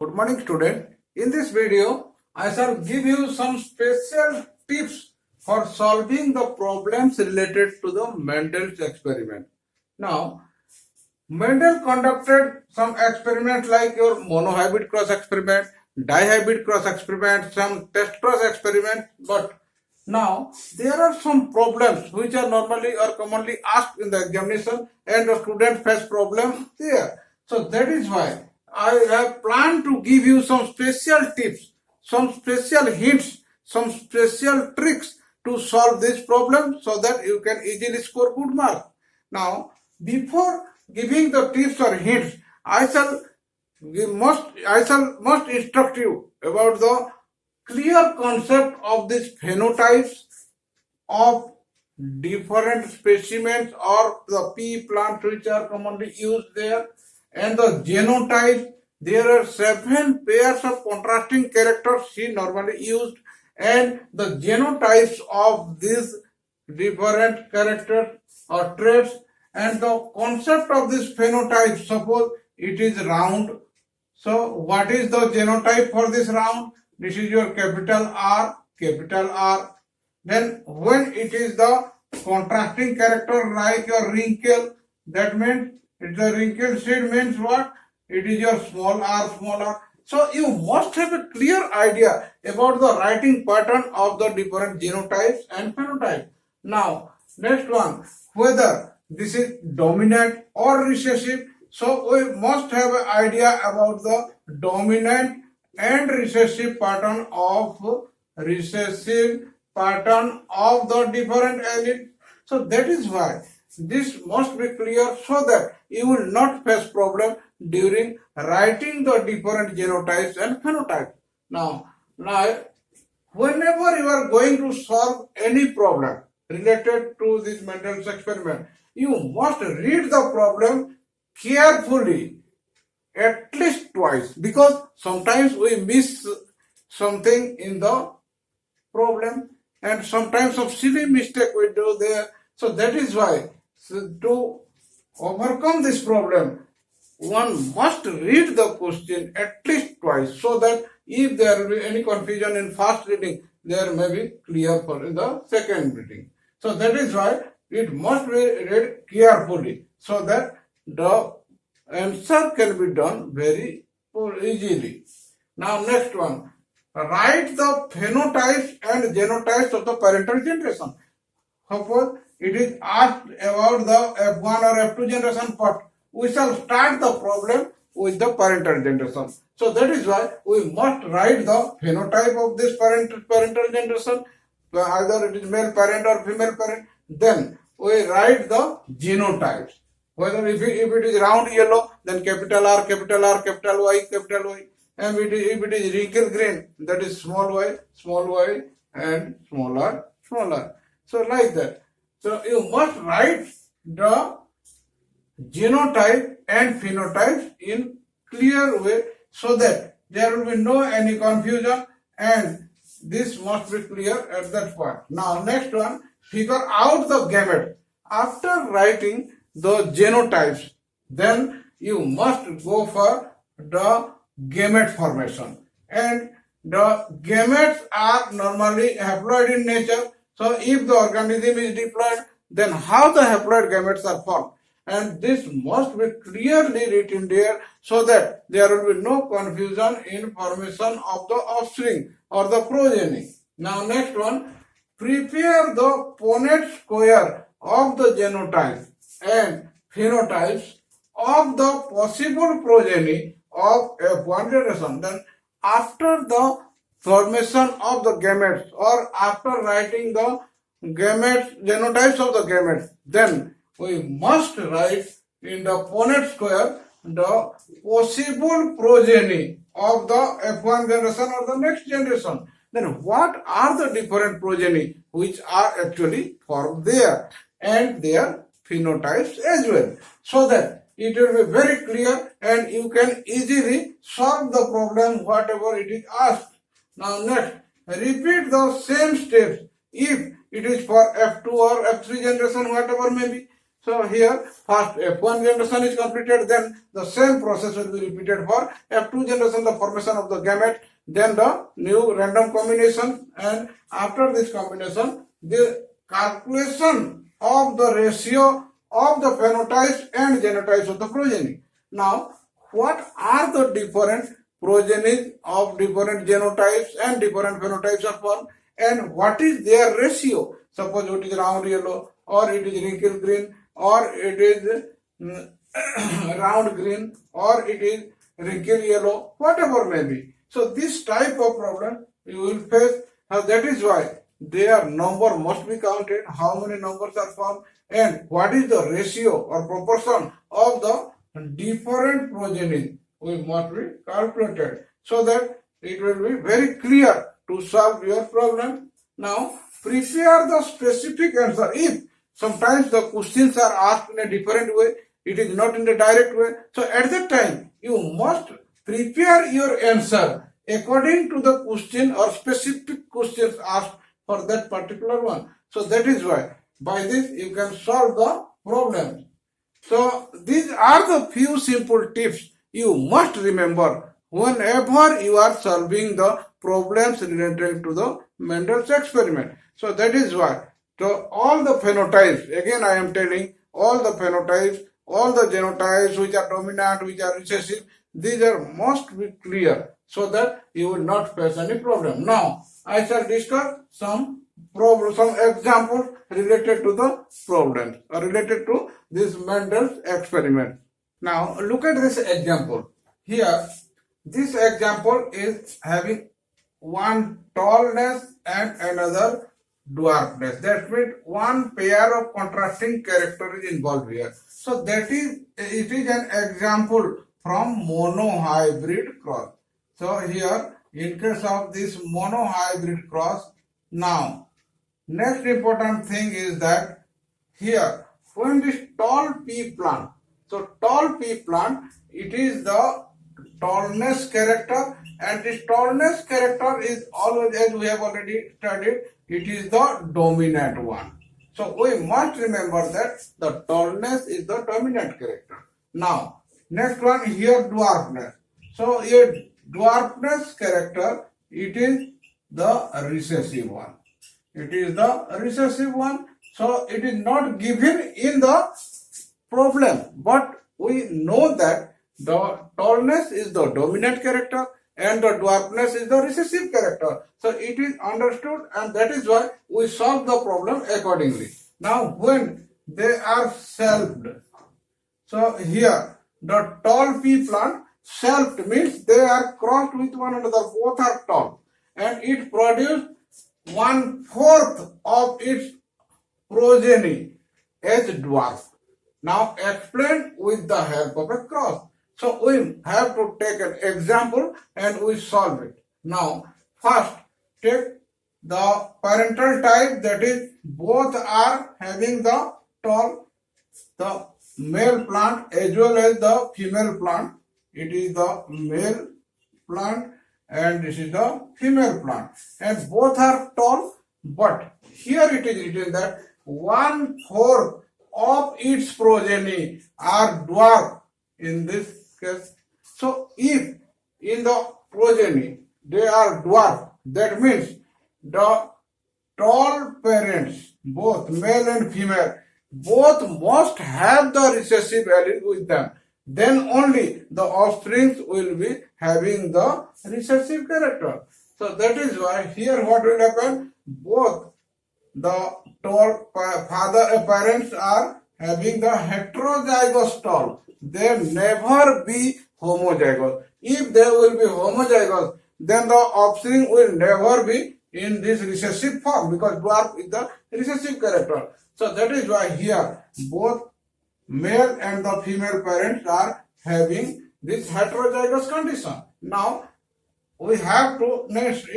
Good morning, student. In this video, I shall give you some special tips for solving the problems related to the Mendel's experiment. Now, Mendel conducted some experiments like your monohybrid cross experiment, dihybrid cross experiment, some test cross experiment, but now there are some problems which are normally or commonly asked in the examination and the students face problems there. So that is why I have planned to give you some special tips, some special hints, some special tricks to solve this problem so that you can easily score good marks. Now, before giving the tips or hints, I shall must instruct you about the clear concept of these phenotypes of different specimens or the pea plants which are commonly used there, and the genotypes. There are 7 pairs of contrasting characters she normally used, and the genotypes of these different characters or traits, and the concept of this phenotype. Suppose it is round, so what is the genotype for this round? This is your capital R, capital R. Then when it is the contrasting character like your wrinkle, that means the wrinkled seed means what? It is your small r, small r. So you must have a clear idea about the writing pattern of the different genotypes and phenotypes. Now, next one, whether this is dominant or recessive. So we must have an idea about the dominant and recessive pattern of the different alleles. So that is why this must be clear so that you will not face problem during writing the different genotypes and phenotypes. Now, whenever you are going to solve any problem related to this Mendel's experiment, you must read the problem carefully at least twice, because sometimes we miss something in the problem and sometimes some silly mistake we do there. So that is why, to overcome this problem, one must read the question at least twice, so that if there will be any confusion in first reading, there may be clear for in the second reading. So that is why it must be read carefully so that the answer can be done very easily. Now next one, write the phenotypes and genotypes of the parental generation. Suppose it is asked about the F1 or F2 generation, but we shall start the problem with the parental generation. So that is why we must write the phenotype of this parental generation, either it is male parent or female parent. Then we write the genotypes. Whether if it is round yellow, then capital R, capital R, capital Y, capital Y. And if it is wrinkle green, that is small y, and smaller, smaller. So like that. So you must write the genotype and phenotypes in clear way so that there will be no any confusion, and this must be clear at that point. Now next one, figure out the gamete. After writing the genotypes, then you must go for the gamete formation, and the gametes are normally haploid in nature. So if the organism is diploid, then how the haploid gametes are formed, and this must be clearly written there so that there will be no confusion in formation of the offspring or the progeny. Now next one, prepare the Punnett square of the genotypes and phenotypes of the possible progeny of F1 generation. Then after the formation of the gametes, or after writing the gametes, genotypes of the gametes, then we must write in the Punnett square the possible progeny of the F1 generation or the next generation. Then what are the different progeny which are actually formed there, and their phenotypes as well, so that it will be very clear and you can easily solve the problem whatever it is asked. Now next, repeat the same steps if it is for F2 or F3 generation, whatever may be. So So here first F1 generation is completed, then the same process will be repeated for F2 generation, the formation of the gamete, then the new random combination, and after this combination, the calculation of the ratio of the phenotypes and genotypes of the progeny. Now, what are the different progenies of different genotypes and different phenotypes are formed, and what is their ratio? Suppose it is round yellow, or it is wrinkled green, or it is round green, or it is wrinkled yellow, whatever may be. So this type of problem you will face. That is why their number must be counted, how many numbers are formed, and what is the ratio or proportion of the different progeny we must be calculated, so that it will be very clear to solve your problem. Now prepare the specific answer. If sometimes the questions are asked in a different way, it is not in the direct way, so at that time you must prepare your answer according to the question or specific questions asked for that particular one. So that is why by this you can solve the problem. So these are the few simple tips you must remember whenever you are solving the problems related to the Mendel's experiment. So that is why all the phenotypes, again I am telling, all the phenotypes, all the genotypes which are dominant, which are recessive, these are must be clear, so that you will not face any problem. Now I shall discuss some examples related to the problems or related to this Mendel's experiment. Now look at this example. Here this example is having one tallness and another dwarfness. That means one pair of contrasting character is involved here. So that is, it is an example from monohybrid cross. So here in case of this monohybrid cross, now next important thing is that here when this tall pea plant, so tall pea plant, it is the tallness character, and this tallness character is always, as we have already studied, it is the dominant one. So we must remember that the tallness is the dominant character. Now next one here, dwarfness. So here dwarfness character, it is the recessive one. It is the recessive one. So it is not given in the problem, but we know that the tallness is the dominant character and the dwarfness is the recessive character. So it is understood, and that is why we solve the problem accordingly. Now when they are selfed, so here the tall pea plant, selfed means they are crossed with one another, both are tall, and it produced 1/4 of its progeny as dwarf. Now explain with the help of a cross. So we have to take an example and we solve it. Now first take the parental type, that is both are having the tall, the male plant as well as the female plant. It is the male plant and this is the female plant, and both are tall, but here it is written that 1/4 of its progeny are dwarf in this case. So if in the progeny they are dwarf, that means the tall parents, both male and female, both must have the recessive allele with them. Then only the offspring will be having the recessive character. So that is why here what will happen, both the tall parents are having the heterozygous tall. They never be homozygous. If they will be homozygous, then the offspring will never be in this recessive form, because dwarf is the recessive character. So that is why here both male and the female parents are having this heterozygous condition. Now we have to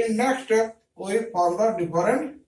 in next step we form the different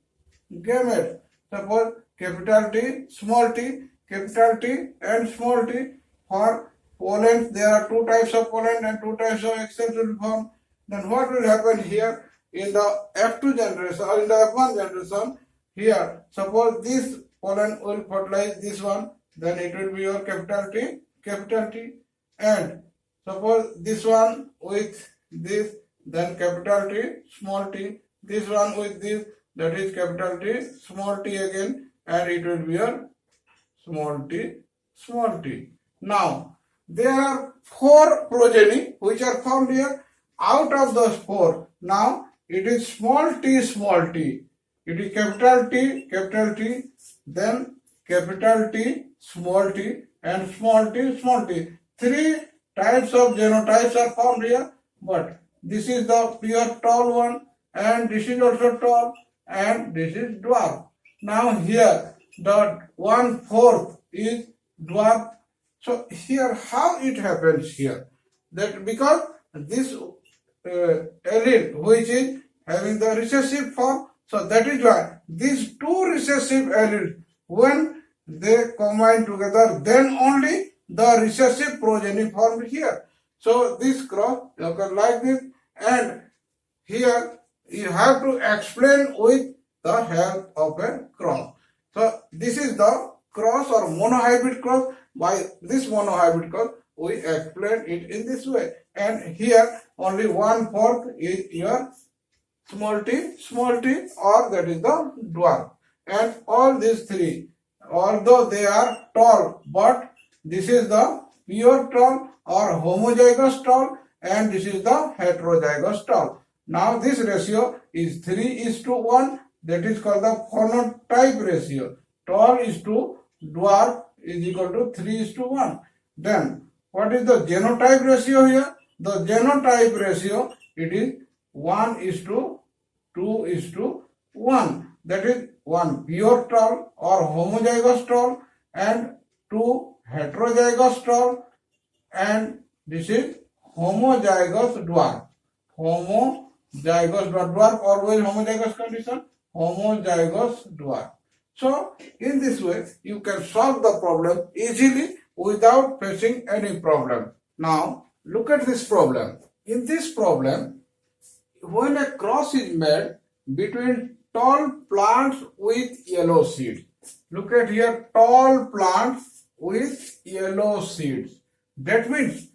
gametes. Suppose capital T, small t, capital T and small t. For pollen, there are two types of pollen and two types of excess will form. Then what will happen here in the F2 generation or in the F1 generation? Here, suppose this pollen will fertilize this one, then it will be your capital T, capital T. And suppose this one with this, then capital T, small t. This one with this, that is capital T, small t again, and it will be your small t, small t. Now, there are four progeny which are found here. Out of those four, now it is small t, small t. It is capital T, then capital T, and small t, small t. Three types of genotypes are found here, but this is the pure tall one, and this is also tall, and this is dwarf. Now here, the 1/4 is dwarf. So here, how it happens here? That because this allele which is having the recessive form, so that is why these two recessive alleles, when they combine together, then only the recessive progeny formed here. So this cross occurs like this, and here you have to explain with the help of a cross. So this is the cross or monohybrid cross. By this monohybrid cross, we explain it in this way. And here only 1/4 is your small t, or that is the dwarf. And all these three, although they are tall, but this is the pure tall or homozygous tall, and this is the heterozygous tall. Now this ratio is 3:1, that is called the phenotype ratio. Tall is to dwarf is equal to 3:1. Then what is the genotype ratio here? The genotype ratio, it is 1:2:1. That is 1 pure tall or homozygous tall and 2 heterozygous tall, and this is homozygous dwarf. Homozygous dwarf, always homozygous condition, homozygous dwarf. So in this way you can solve the problem easily without facing any problem. Now look at this problem. In this problem, when a cross is made between tall plants with yellow seeds, look at here, tall plants with yellow seeds. That means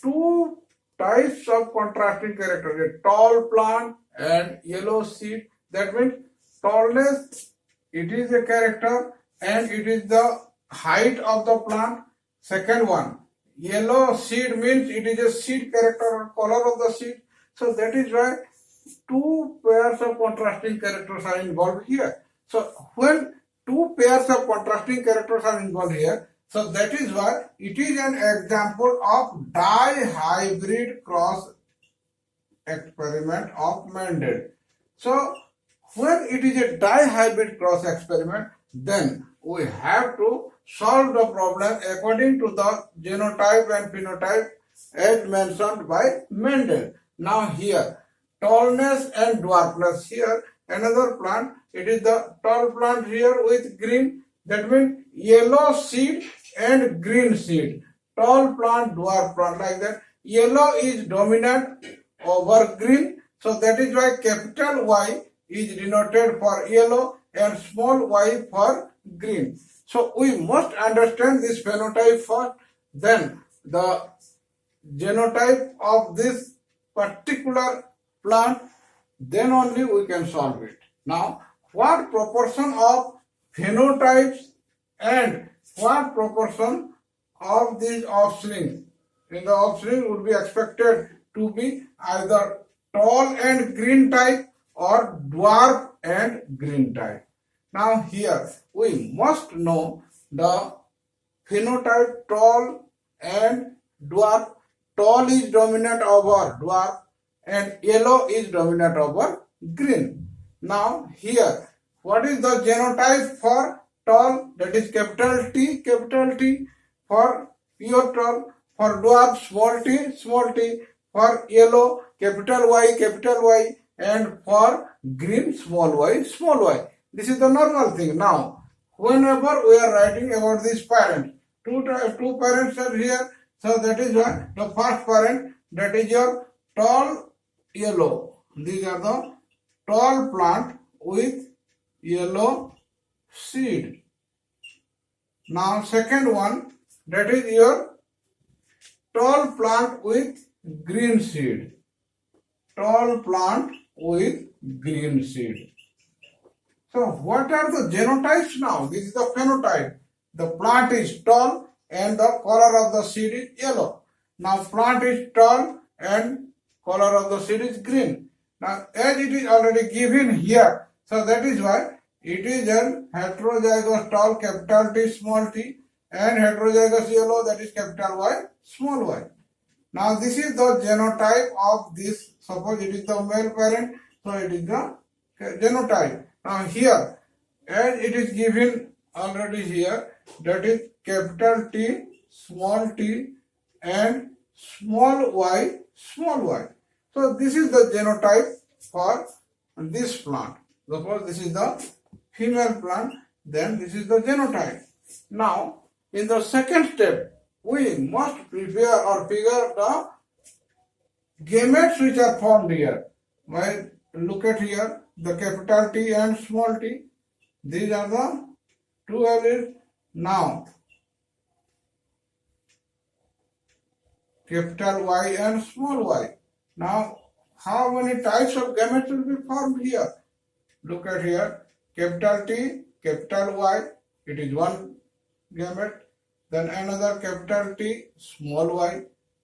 two types of contrasting characters, a tall plant and yellow seed. That means tallness, it is a character and it is the height of the plant. Second one, yellow seed means it is a seed character or color of the seed. So that is why two pairs of contrasting characters are involved here. So when two pairs of contrasting characters are involved here, so that is why it is an example of dihybrid cross experiment of Mendel. So when it is a dihybrid cross experiment, then we have to solve the problem according to the genotype and phenotype as mentioned by Mendel. Now here, tallness and dwarfness. Here another plant, it is the tall plant here with green, that means yellow seed and green seed. Tall plant, dwarf plant, like that. Yellow is dominant over green, so that is why capital Y is denoted for yellow and small y for green. So we must understand this phenotype first, then the genotype of this particular plant, then only we can solve it. Now, what proportion of phenotypes and what proportion of these offspring in the offspring would be expected to be either tall and green type or dwarf and green type. Now here we must know the phenotype tall and dwarf. Tall is dominant over dwarf and yellow is dominant over green. Now here, what is the genotype for tall? That is capital T for pure tall. For dwarf, small t. For yellow, capital Y, and for green, small y. This is the normal thing. Now, whenever we are writing about these parents, two parents are here. So that is why the first parent, that is your tall yellow. These are the tall plant with yellow seed. Now second one, that is your tall plant with green seed. Tall plant with green seed. So what are the genotypes now? This is the phenotype. The plant is tall and the color of the seed is yellow. Now plant is tall and color of the seed is green. Now as it is already given here, so that is why it is an heterozygous tall capital T small t and heterozygous yellow, that is capital Y small y. Now this is the genotype of this. Suppose it is the male parent, so it is the genotype. Now here, as it is given already here, that is capital T, small t and small y, small y. So this is the genotype for this plant. Suppose this is the female plant, then this is the genotype. Now, in the second step, we must prepare or figure the gametes which are formed here. Well, look at here, the capital T and small t. These are the two alleles. Now, capital Y and small y. Now, how many types of gametes will be formed here? Look at here, capital T, capital Y, it is one gamete. Then another capital T, small y,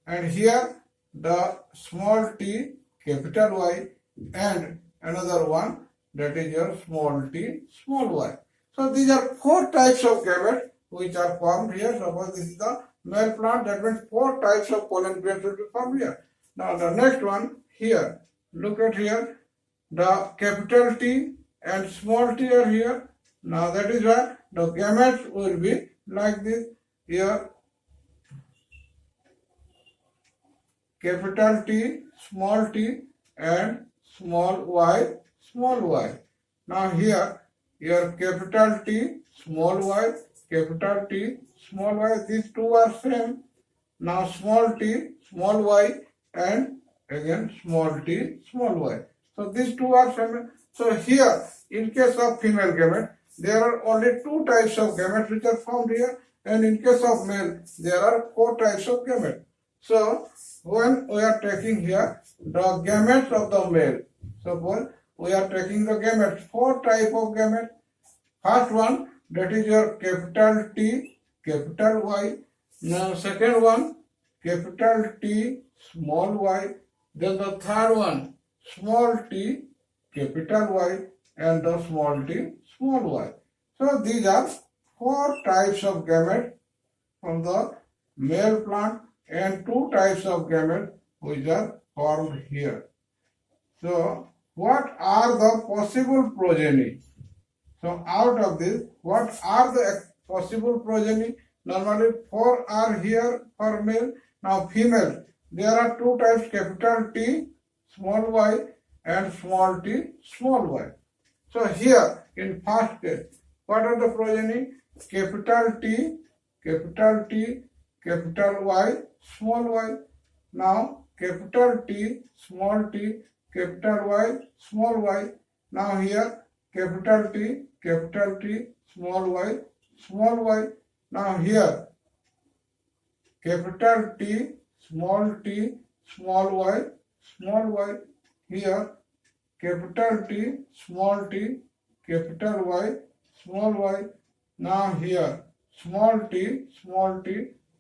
and here the small t, capital Y, and another one, that is your small t, small y. So these are four types of gametes which are formed here. Suppose this is the male plant, that means four types of pollen grains will be formed here. Now the next one here, look at here, the capital T and small t are here. Now that is why the gametes will be like this. Here capital T, small t and small y, small y. Now here your capital T, small y, capital T, small y, these two are same. Now small t, small y and again small t, small y. So these two are same. So here in case of female gamete, there are only two types of gametes which are formed here. And in case of male, there are four types of gametes. So, when we are taking here the gametes of the male, suppose we are taking the gametes, four type of gametes. First one, that is your capital T, capital Y. Now, second one, capital T, small y. Then the third one, small t, capital Y, and the small t, small y. So, these are four types of gametes from the male plant and two types of gametes which are formed here. So, what are the possible progeny? So, out of this, what are the possible progeny? Normally, four are here for male. Now, female, there are two types, capital T, small y, and small t, small y. So, here in first case, what are the progeny? Capital T, capital T, capital Y, small y. Now capital T, small t, capital Y, small y. Now here capital T, small y, small y. Now here capital T, small y, small y. Here capital T, small t, capital Y, small y. Now here small t,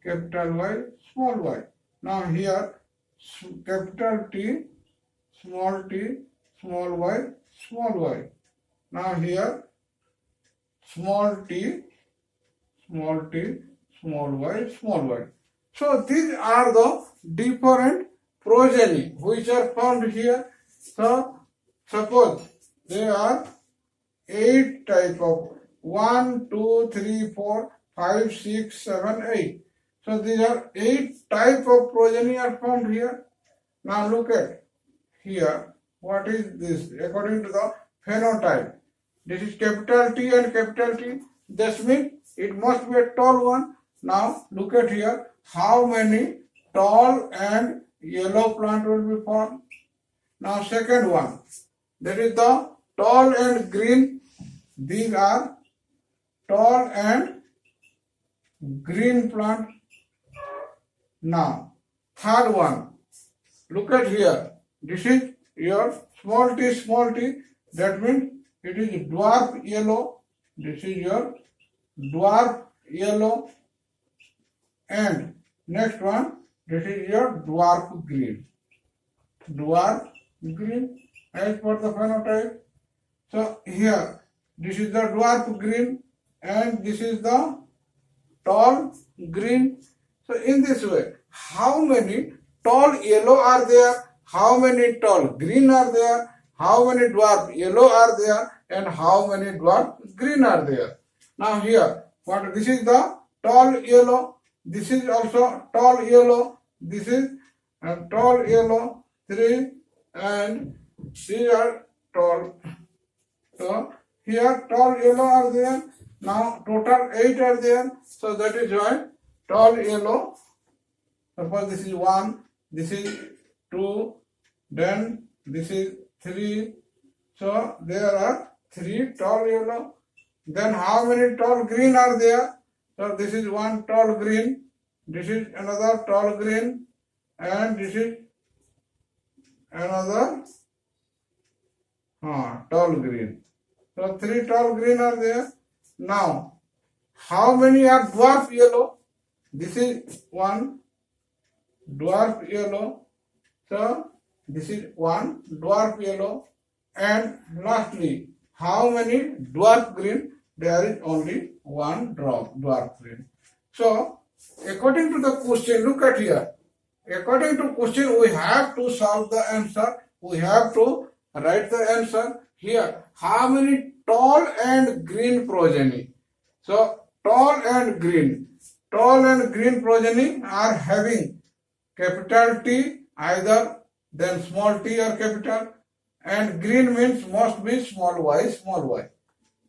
capital Y, small y. Now here capital T, small y, small y. Now here small t, small y, small y. So these are the different progeny which are found here. So suppose there are 8 type of 1, 2, 3, 4, 5, 6, 7, 8. So these are 8 type of progeny are found here. Now look at here. What is this? According to the phenotype. This is capital T and capital T. This means it must be a tall one. Now look at here. How many tall and yellow plant will be formed? Now second one. That is the tall and green. These are tall and green plant. Now, third one, look at here. This is your small t. That means it is dwarf yellow. This is your dwarf yellow. And next one, this is your dwarf green. Dwarf green as per the phenotype. So here, this is the dwarf green and this is the tall green. So in this way, how many tall yellow are there? How many tall green are there? How many dwarf yellow are there? And how many dwarf green are there? Now here, this is the tall yellow. This is also tall yellow. This is tall yellow 3 and these are tall. So here tall yellow are there. Now total 8 are there. So that is why tall yellow. Suppose this is 1, this is 2, then this is 3. So there are 3 tall yellow. Then how many tall green are there? So this is one tall green, this is another tall green, and this is another tall green. So 3 tall green are there. Now, how many are dwarf yellow? This is one dwarf yellow. So this is one dwarf yellow. And lastly, how many dwarf green? There is only one dwarf green. So according to the question, look at here. According to question, we have to solve the answer. We have to write the answer here. How many tall and green progeny? So tall and green progeny are having capital T either, then small t or capital, and green means must be small y.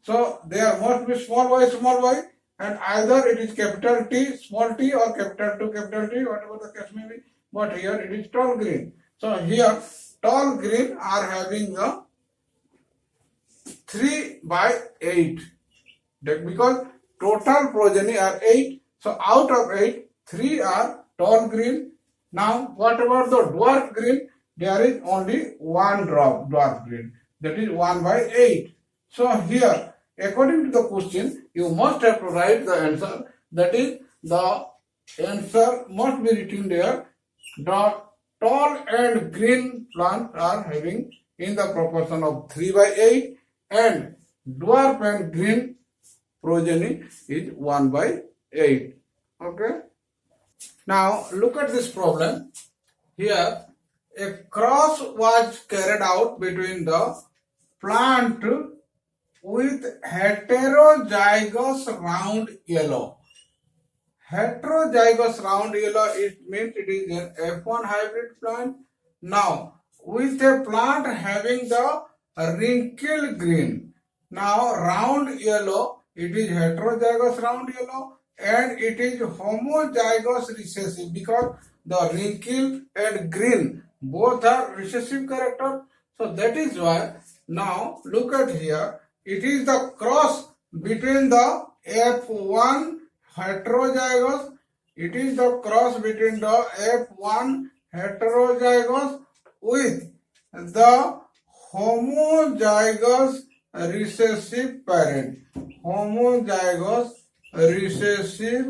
So there must be small y, and either it is capital T, small t, or capital T, whatever the case may be. But here it is tall green. So here tall green are having the 3/8. Because total progeny are 8. So out of 8, 3 are tall green. Now what about the dwarf green? There is only one dwarf green. That is 1/8. So here, according to the question, you must have to write the answer. That is, the answer must be written there. The tall and green plants are having in the proportion of 3/8, and dwarf and green progeny is 1/8. Okay. Now look at this problem. Here, a cross was carried out between the plant with heterozygous round yellow. Heterozygous round yellow, it means it is an F1 hybrid plant. Now, with a plant having the wrinkled green. Now, round yellow, it is heterozygous round yellow, and it is homozygous recessive because the wrinkle and green both are recessive character. So that is why now look at here. It is the cross between the F1 heterozygous. It is the cross between the F1 heterozygous with the homozygous recessive parent. Homozygous recessive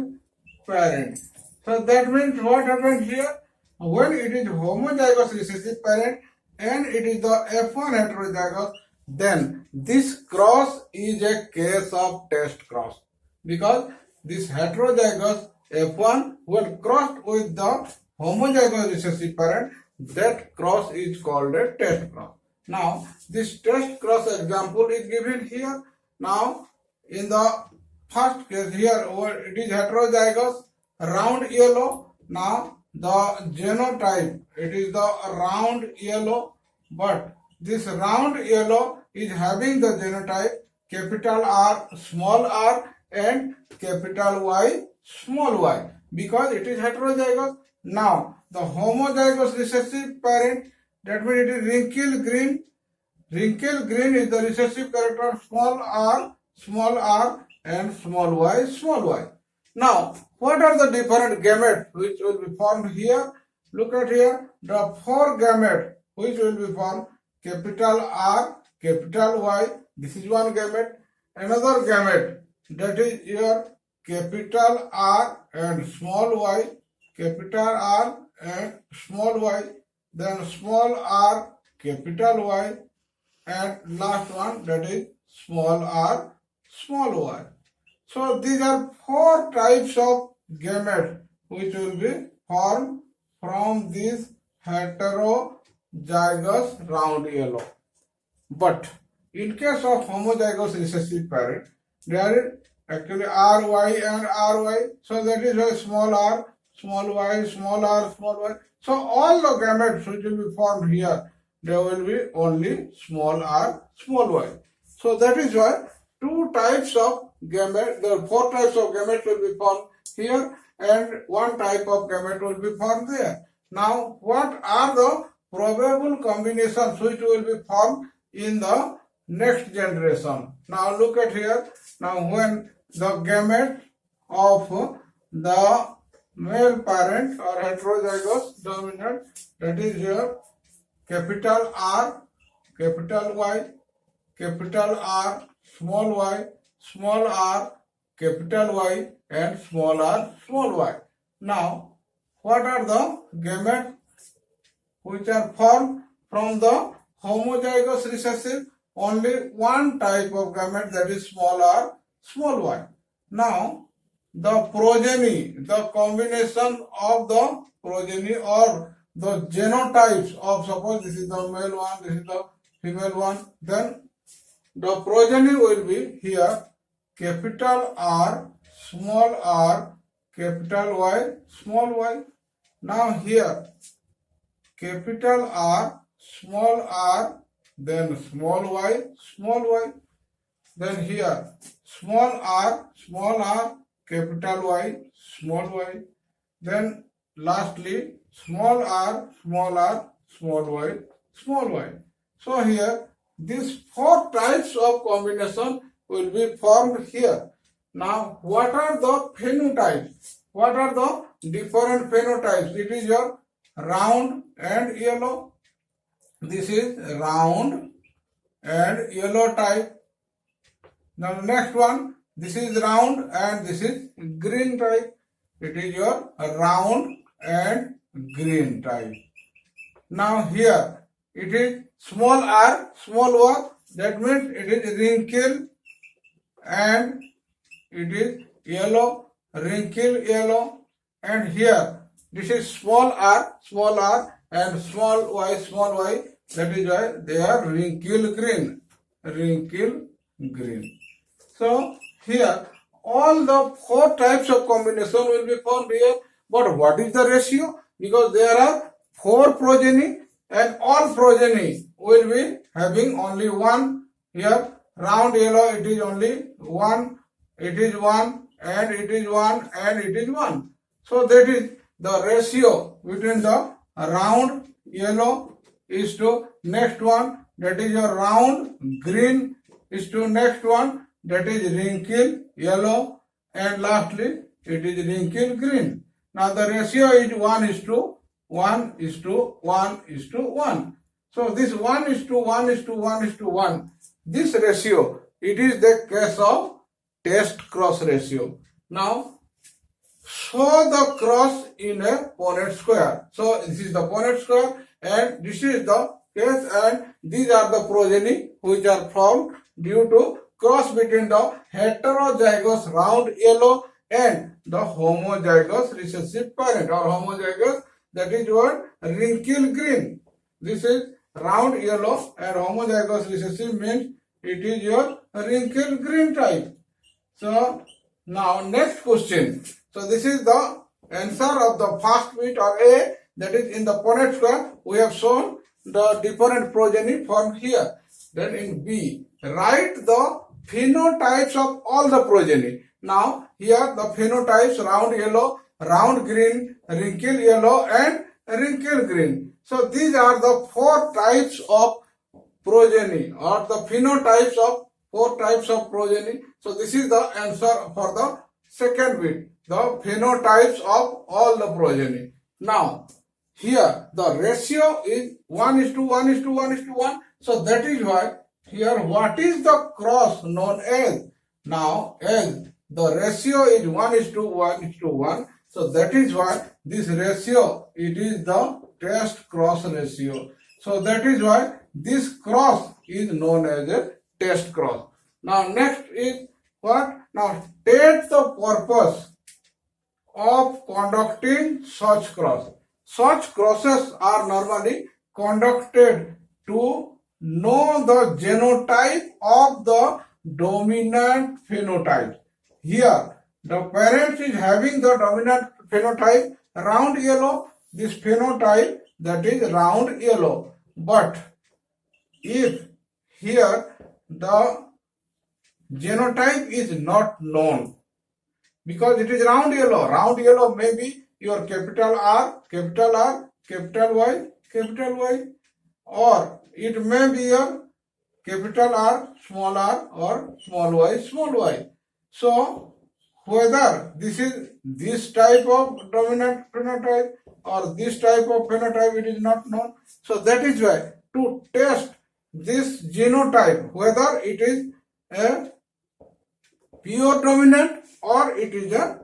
parent. So that means what happens here? When it is homozygous recessive parent and it is the F1 heterozygous, then this cross is a case of test cross, because this heterozygous F1 when crossed with the homozygous recessive parent, that cross is called a test cross. Now this test cross example is given here. Now in the first case here, it is heterozygous round yellow. Now the genotype, it is the round yellow, but this round yellow is having the genotype capital R, small r, and capital Y, small y, because it is heterozygous. Now the homozygous recessive parent, that means it is wrinkled green. Wrinkled green is the recessive character small r, and small y, small y. Now, what are the different gametes which will be formed here? Look at here, the four gametes which will be formed: capital R, capital Y, this is one gamete. Another gamete, that is your capital R and small y, capital R and small y, then small r, capital Y, and last one, that is small r, small y. So these are four types of gametes which will be formed from this heterozygous round yellow. But in case of homozygous recessive parent, there is actually RY and RY. So that is why small r, small y, small r, small y. So all the gametes which will be formed here, there will be only small r, small y. So that is why two types of gamete, the four types of gamete will be formed here and one type of gamete will be formed there. Now, what are the probable combinations which will be formed in the next generation? Now look at here. Now when the gamete of the male parent or heterozygous dominant, that is your capital R, capital Y, capital R, small y, small r, capital Y, and small r, small y. Now, what are the gametes which are formed from the homozygous recessive? Only one type of gamete, that is small r, small y. Now, the progeny, the combination of the progeny or the genotypes of, suppose this is the male one, this is the female one, then the progeny will be here capital R, capital Y, small y. Now here capital R, then small y, then here small r, capital Y, small y, then lastly small r, small y, small y. So here these four types of combination will be formed here. Now, what are the phenotypes? What are the different phenotypes? It is your round and yellow. This is round and yellow type. Now, next one, this is round and this is green type. It is your round and green type. Now, here it is small r, small y, that means it is wrinkle and it is yellow, wrinkle yellow, and here this is small r and small y, that is why they are wrinkle green. So here all the four types of combination will be formed here, but what is the ratio? Because there are four progeny and all progeny will be having only one. Here round yellow, it is only one, it is one, and it is one, and it is one. So that is the ratio between the round yellow is to next one, that is your round green, is to next one, that is wrinkle yellow, and lastly it is wrinkle green. Now the ratio is 1:1:1:1. So this 1:1:1:1, this ratio, it is the case of test cross ratio. Now show the cross in a Punnett square. So this is the Punnett square and this is the case, and these are the progeny which are formed due to cross between the heterozygous round yellow and the homozygous recessive parent, or homozygous, that is what, wrinkle green. This is round yellow and homozygous recessive means it is your wrinkle green type. So now next question. So this is the answer of the first bit, or A, that is in the Punnett square we have shown the different progeny formed here. Then in B, write the phenotypes of all the progeny. Now here the phenotypes: round yellow, round green, wrinkle yellow, and wrinkle green. So these are the four types of progeny, or the phenotypes of four types of progeny. So this is the answer for the second bit, the phenotypes of all the progeny. Now, here the ratio is 1:1:1:1. So that is why here what is the cross known as? Now, as the ratio is 1:1:1, so that is why this ratio, it is the test cross ratio. So that is why this cross is known as a test cross. Now next is what? Now state the purpose of conducting such cross. Such crosses are normally conducted to know the genotype of the dominant phenotype. Here, the parent is having the dominant phenotype round yellow, this phenotype that is round yellow. But if here the genotype is not known, because it is round yellow may be your capital R, capital Y, capital Y, or it may be your capital R, or small y. So whether this is this type of dominant phenotype or this type of phenotype, it is not known. So that is why to test this genotype, whether it is a pure dominant or it is a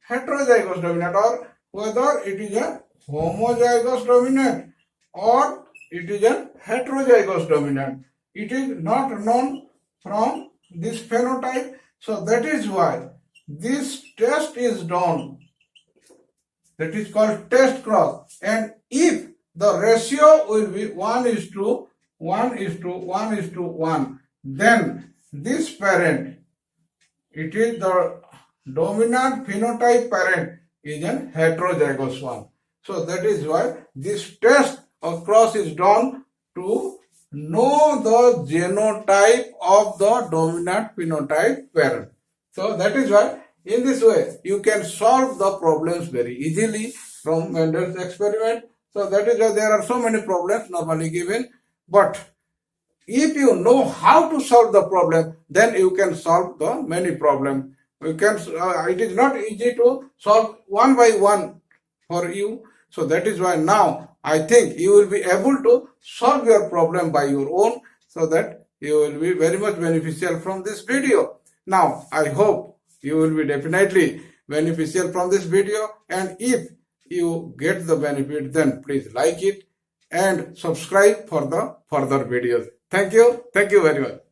heterozygous dominant, or whether it is a homozygous dominant or it is a heterozygous dominant, it is not known from this phenotype. So that is why this test is done. That is called test cross. And if the ratio will be 1:1:1:1, then this parent, it is the dominant phenotype parent, is an heterozygous one. So that is why this test of cross is done to know the genotype of the dominant phenotype parent. So that is why in this way you can solve the problems very easily from Mendel's experiment. So that is why there are so many problems normally given. But if you know how to solve the problem, then you can solve the many problems. You can. It is not easy to solve one by one for you. So that is why now I think you will be able to solve your problem by your own, so that you will be very much beneficial from this video. Now I hope you will be definitely beneficial from this video, and if you get the benefit, then please like it and subscribe for the further videos. Thank you very much.